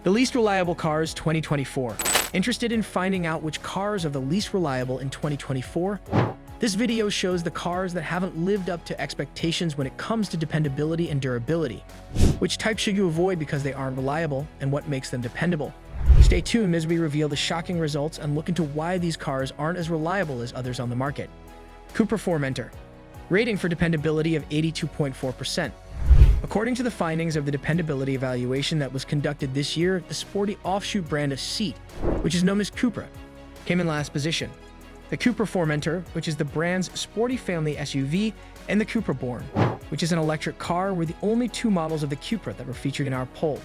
The least reliable cars 2024. Interested in finding out which cars are the least reliable in 2024? This video shows the cars that haven't lived up to expectations when it comes to dependability and durability. Which types should you avoid because they aren't reliable, and what makes them dependable? Stay tuned as we reveal the shocking results and look into why these cars aren't as reliable as others on the market. Cupra Formentor. Rating for dependability of 82.4%. According to the findings of the dependability evaluation that was conducted this year, the sporty offshoot brand of Seat, which is known as Cupra, came in last position. The Cupra Formentor, which is the brand's sporty family SUV, and the Cupra Born, which is an electric car, were the only two models of the Cupra that were featured in our poll.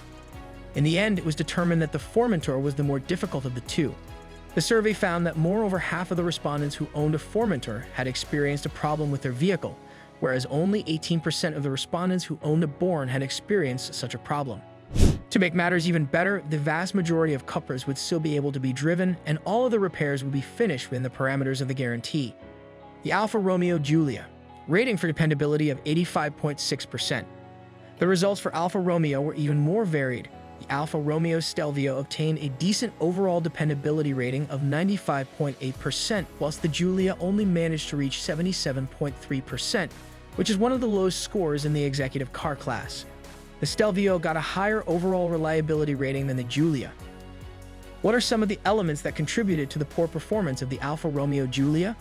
In the end, it was determined that the Formentor was the more difficult of the two. The survey found that moreover half of the respondents who owned a Formentor had experienced a problem with their vehicle, whereas only 18% of the respondents who owned a Born had experienced such a problem. To make matters even better, the vast majority of Cupras would still be able to be driven, and all of the repairs would be finished within the parameters of the guarantee. The Alfa Romeo Giulia. Rating for dependability of 85.6%. The results for Alfa Romeo were even more varied. The Alfa Romeo Stelvio obtained a decent overall dependability rating of 95.8%, whilst the Giulia only managed to reach 77.3%, which is one of the lowest scores in the executive car class. The Stelvio got a higher overall reliability rating than the Giulia. What are some of the elements that contributed to the poor performance of the Alfa Romeo Giulia?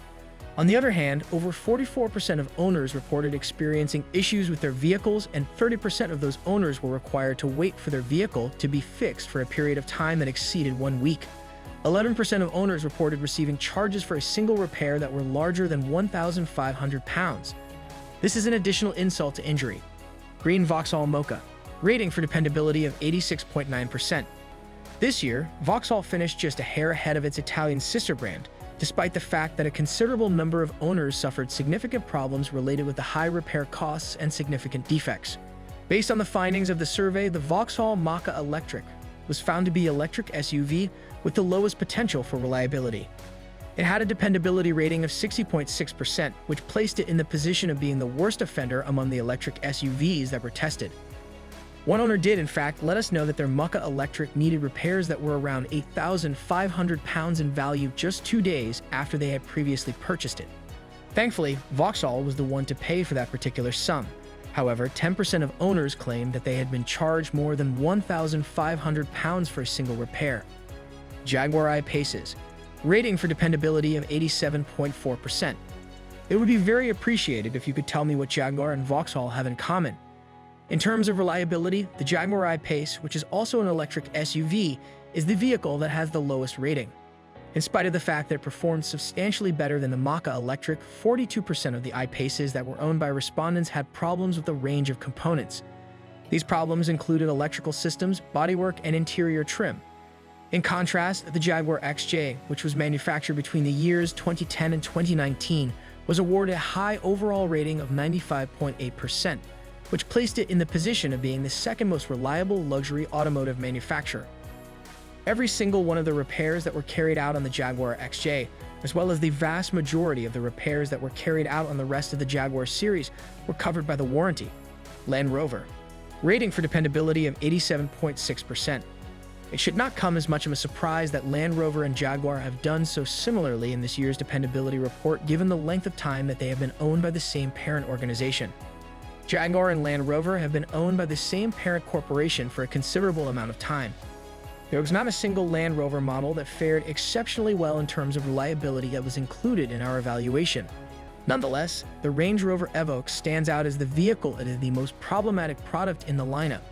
On the other hand, over 44% of owners reported experiencing issues with their vehicles, and 30% of those owners were required to wait for their vehicle to be fixed for a period of time that exceeded 1 week. 11% of owners reported receiving charges for a single repair that were larger than 1,500 pounds. This is an additional insult to injury. Green Vauxhall Mocha. Rating for dependability of 86.9%. This year, Vauxhall finished just a hair ahead of its Italian sister brand, despite the fact that a considerable number of owners suffered significant problems related with the high repair costs and significant defects. Based on the findings of the survey, the Vauxhall Mocha Electric was found to be electric SUV with the lowest potential for reliability. It had a dependability rating of 60.6%, which placed it in the position of being the worst offender among the electric SUVs that were tested. One owner did, in fact, let us know that their Mocha Electric needed repairs that were around 8,500 pounds in value just 2 days after they had previously purchased it. Thankfully, Vauxhall was the one to pay for that particular sum. However, 10% of owners claimed that they had been charged more than 1,500 pounds for a single repair. Jaguar I-Paces. Rating for dependability of 87.4%. It would be very appreciated if you could tell me what Jaguar and Vauxhall have in common. In terms of reliability, the Jaguar I-Pace, which is also an electric SUV, is the vehicle that has the lowest rating. In spite of the fact that it performed substantially better than the Mocha Electric, 42% of the I-Paces that were owned by respondents had problems with a range of components. These problems included electrical systems, bodywork, and interior trim. In contrast, the Jaguar XJ, which was manufactured between the years 2010 and 2019, was awarded a high overall rating of 95.8%. which placed it in the position of being the second most reliable luxury automotive manufacturer. Every single one of the repairs that were carried out on the Jaguar XJ, as well as the vast majority of the repairs that were carried out on the rest of the Jaguar series, were covered by the warranty. Land Rover. Rating for dependability of 87.6%. It should not come as much of a surprise that Land Rover and Jaguar have done so similarly in this year's dependability report, given the length of time that they have been owned by the same parent organization. Jaguar and Land Rover have been owned by the same parent corporation for a considerable amount of time. There was not a single Land Rover model that fared exceptionally well in terms of reliability that was included in our evaluation. Nonetheless, the Range Rover Evoque stands out as the vehicle that is the most problematic product in the lineup.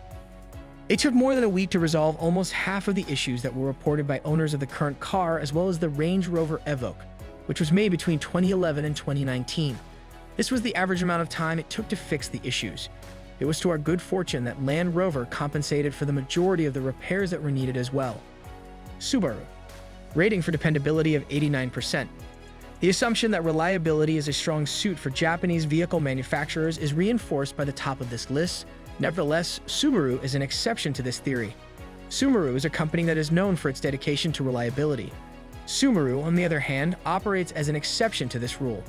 It took more than a week to resolve almost half of the issues that were reported by owners of the current car, as well as the Range Rover Evoque, which was made between 2011 and 2019. This was the average amount of time it took to fix the issues. It was to our good fortune that Land Rover compensated for the majority of the repairs that were needed as well. Subaru. Rating for dependability of 89%. The assumption that reliability is a strong suit for Japanese vehicle manufacturers is reinforced by the top of this list. Nevertheless, Subaru is an exception to this theory. Subaru is a company that is known for its dedication to reliability. Subaru, on the other hand, operates as an exception to this rule.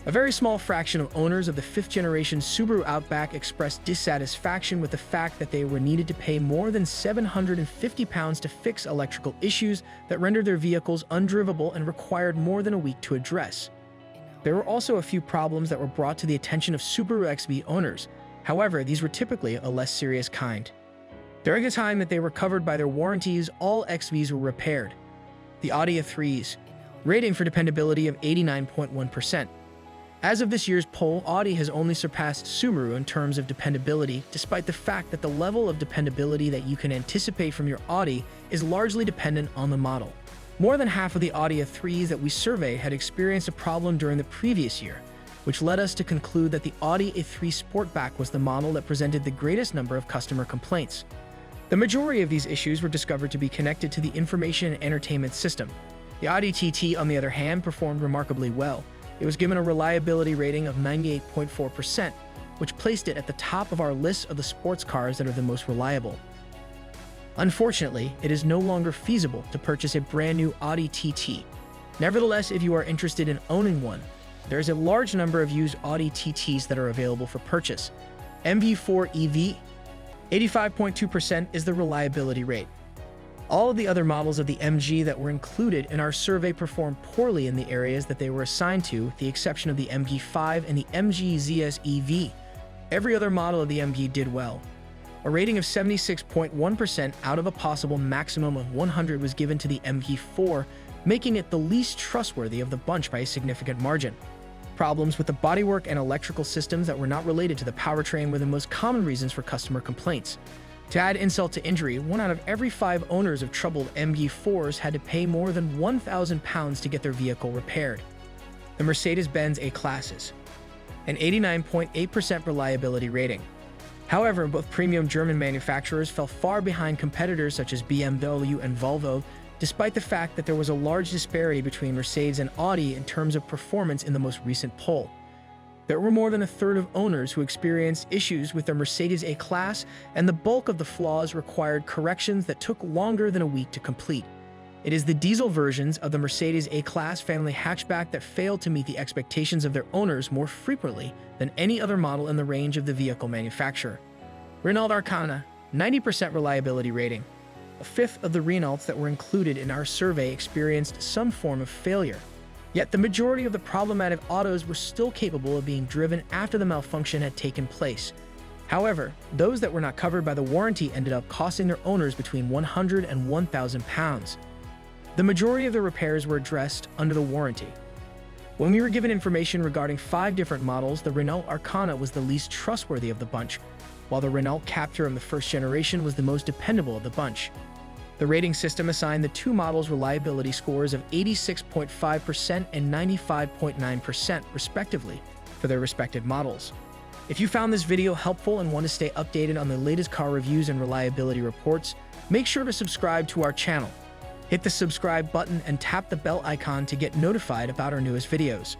A very small fraction of owners of the 5th-generation Subaru Outback expressed dissatisfaction with the fact that they were needed to pay more than £750 to fix electrical issues that rendered their vehicles undrivable and required more than a week to address. There were also a few problems that were brought to the attention of Subaru XV owners. However, these were typically a less serious kind. During the time that they were covered by their warranties, all XVs were repaired. The Audi A3's rating for dependability of 89.1%. As of this year's poll, Audi has only surpassed Subaru in terms of dependability, despite the fact that the level of dependability that you can anticipate from your Audi is largely dependent on the model. More than half of the Audi A3s that we surveyed had experienced a problem during the previous year, which led us to conclude that the Audi A3 Sportback was the model that presented the greatest number of customer complaints. The majority of these issues were discovered to be connected to the information and entertainment system. The Audi TT, on the other hand, performed remarkably well. It was given a reliability rating of 98.4%, which placed it at the top of our list of the sports cars that are the most reliable. Unfortunately, it is no longer feasible to purchase a brand new Audi TT. Nevertheless, if you are interested in owning one, there is a large number of used Audi TTs that are available for purchase. MG4 EV, 85.2% is the reliability rate. All of the other models of the MG that were included in our survey performed poorly in the areas that they were assigned to, with the exception of the MG5 and the MG ZS EV. Every other model of the MG did well. A rating of 76.1% out of a possible maximum of 100 was given to the MG4, making it the least trustworthy of the bunch by a significant margin. Problems with the bodywork and electrical systems that were not related to the powertrain were the most common reasons for customer complaints. To add insult to injury, 1 out of every 5 owners of troubled MG4s had to pay more than £1,000 to get their vehicle repaired. The Mercedes-Benz A-Classes, an 89.8% reliability rating. However, both premium German manufacturers fell far behind competitors such as BMW and Volvo, despite the fact that there was a large disparity between Mercedes and Audi in terms of performance in the most recent poll. There were more than a third of owners who experienced issues with their Mercedes A-Class, and the bulk of the flaws required corrections that took longer than a week to complete. It is the diesel versions of the Mercedes A-Class family hatchback that failed to meet the expectations of their owners more frequently than any other model in the range of the vehicle manufacturer. Renault Arcana, 90% reliability rating. A fifth of the Renaults that were included in our survey experienced some form of failure. Yet the majority of the problematic autos were still capable of being driven after the malfunction had taken place. However, those that were not covered by the warranty ended up costing their owners between £100 and £1,000. The majority of the repairs were addressed under the warranty. When we were given information regarding 5 different models, the Renault Arcana was the least trustworthy of the bunch, while the Renault Captur of the 1st generation was the most dependable of the bunch. The rating system assigned the 2 models reliability scores of 86.5% and 95.9% respectively for their respective models. If you found this video helpful and want to stay updated on the latest car reviews and reliability reports, make sure to subscribe to our channel. Hit the subscribe button and tap the bell icon to get notified about our newest videos.